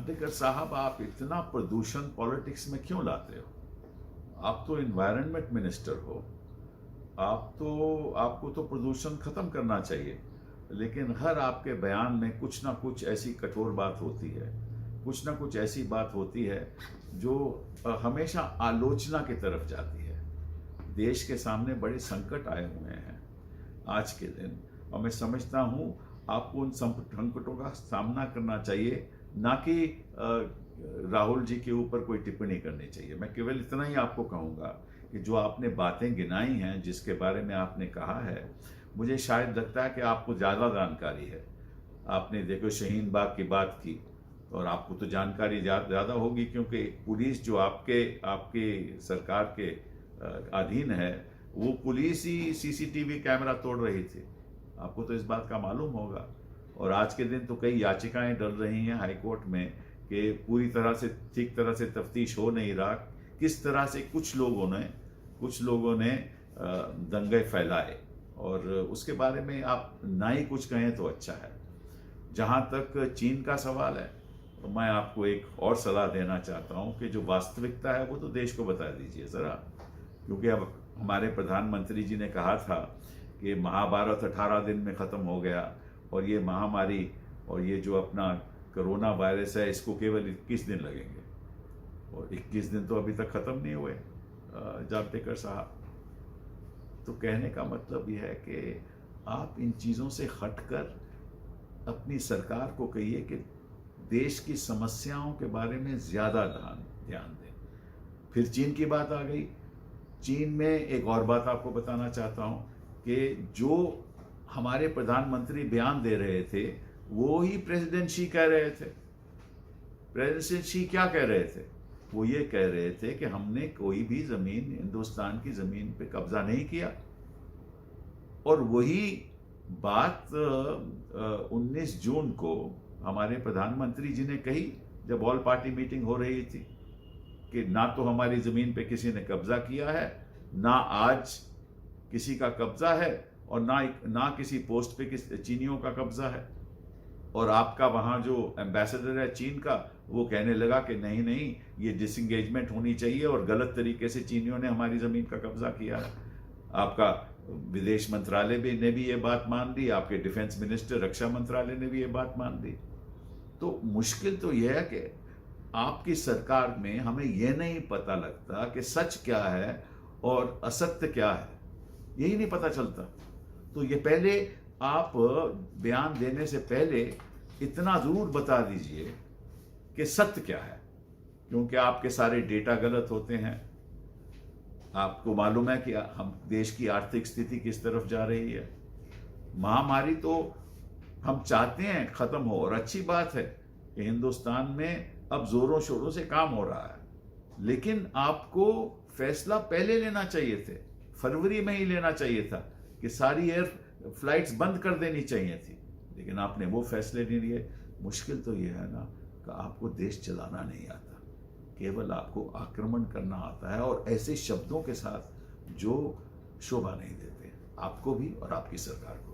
जावड़ेकर साहब, आप इतना प्रदूषण पॉलिटिक्स में क्यों लाते हो? आप तो इन्वायरमेंट मिनिस्टर हो, आपको तो प्रदूषण खत्म करना चाहिए, लेकिन हर आपके बयान में कुछ ना कुछ ऐसी कठोर बात होती है, कुछ ना कुछ ऐसी बात होती है जो हमेशा आलोचना की तरफ जाती है। देश के सामने बड़े संकट आए हुए हैं आज के दिन, और मैं समझता हूँ आपको उन संकटों का सामना करना चाहिए, ना कि राहुल जी के ऊपर कोई टिप्पणी करनी चाहिए। मैं केवल इतना ही आपको कहूँगा कि जो आपने बातें गिनाई हैं, जिसके बारे में आपने कहा है, मुझे शायद लगता है कि आपको ज़्यादा जानकारी है। आपने देखो शहीन बाग की बात की, और आपको तो जानकारी ज़्यादा होगी, क्योंकि पुलिस जो आपके सरकार के अधीन है, वो पुलिस ही सीसीटीवी कैमरा तोड़ रही थी। आपको तो इस बात का मालूम होगा। और आज के दिन तो कई याचिकाएं डल रही हैं हाईकोर्ट में कि पूरी तरह से ठीक तरह से तफ्तीश हो नहीं रहा, किस तरह से कुछ लोगों ने दंगे फैलाए, और उसके बारे में आप ना ही कुछ कहें तो अच्छा है। जहाँ तक चीन का सवाल है, तो मैं आपको एक और सलाह देना चाहता हूँ कि जो वास्तविकता है वो तो देश को बता दीजिए ज़रा, क्योंकि अब हमारे प्रधानमंत्री जी ने कहा था कि महाभारत 18 दिन में ख़त्म हो गया, और ये महामारी और ये जो अपना कोरोना वायरस है, इसको केवल 21 दिन लगेंगे, और 21 दिन तो अभी तक ख़त्म नहीं हुए जावड़ेकर साहब। तो कहने का मतलब यह है कि आप इन चीज़ों से हटकर अपनी सरकार को कहिए कि देश की समस्याओं के बारे में ज़्यादा ध्यान दें। फिर चीन की बात आ गई। चीन में एक और बात आपको बताना चाहता हूँ कि जो हमारे प्रधानमंत्री बयान दे रहे थे, वो ही प्रेसिडेंट शी कह रहे थे। प्रेसिडेंट शी क्या कह रहे थे? वो ये कह रहे थे कि हमने कोई भी ज़मीन, हिंदुस्तान की ज़मीन पे कब्जा नहीं किया। और वही बात 19 जून को हमारे प्रधानमंत्री जी ने कही, जब ऑल पार्टी मीटिंग हो रही थी, कि ना तो हमारी ज़मीन पे किसी ने कब्जा किया है, ना आज किसी का कब्जा है, और ना किसी पोस्ट पे चीनियों का कब्जा है। और आपका वहाँ जो एम्बेसडर है चीन का, वो कहने लगा कि नहीं नहीं, ये डिसंगेजमेंट होनी चाहिए, और गलत तरीके से चीनियों ने हमारी ज़मीन का कब्जा किया है। आपका विदेश मंत्रालय ने भी ये बात मान ली, आपके डिफेंस मिनिस्टर, रक्षा मंत्रालय ने भी ये बात मान ली। तो मुश्किल तो यह है कि आपकी सरकार में हमें यह नहीं पता लगता कि सच क्या है और असत्य क्या है, यही नहीं पता चलता। तो ये पहले आप बयान देने से पहले इतना ज़रूर बता दीजिए कि सत्य क्या है, क्योंकि आपके सारे डेटा गलत होते हैं। आपको मालूम है कि हम देश की आर्थिक स्थिति किस तरफ जा रही है। महामारी तो हम चाहते हैं ख़त्म हो, और अच्छी बात है कि हिंदुस्तान में अब ज़ोरों शोरों से काम हो रहा है, लेकिन आपको फैसला पहले लेना चाहिए थे, फरवरी में ही लेना चाहिए था कि सारी एयर फ्लाइट्स बंद कर देनी चाहिए थी, लेकिन आपने वो फैसले नहीं लिए। मुश्किल तो ये है ना कि आपको देश चलाना नहीं आता, केवल आपको आक्रमण करना आता है, और ऐसे शब्दों के साथ जो शोभा नहीं देते आपको भी और आपकी सरकार को।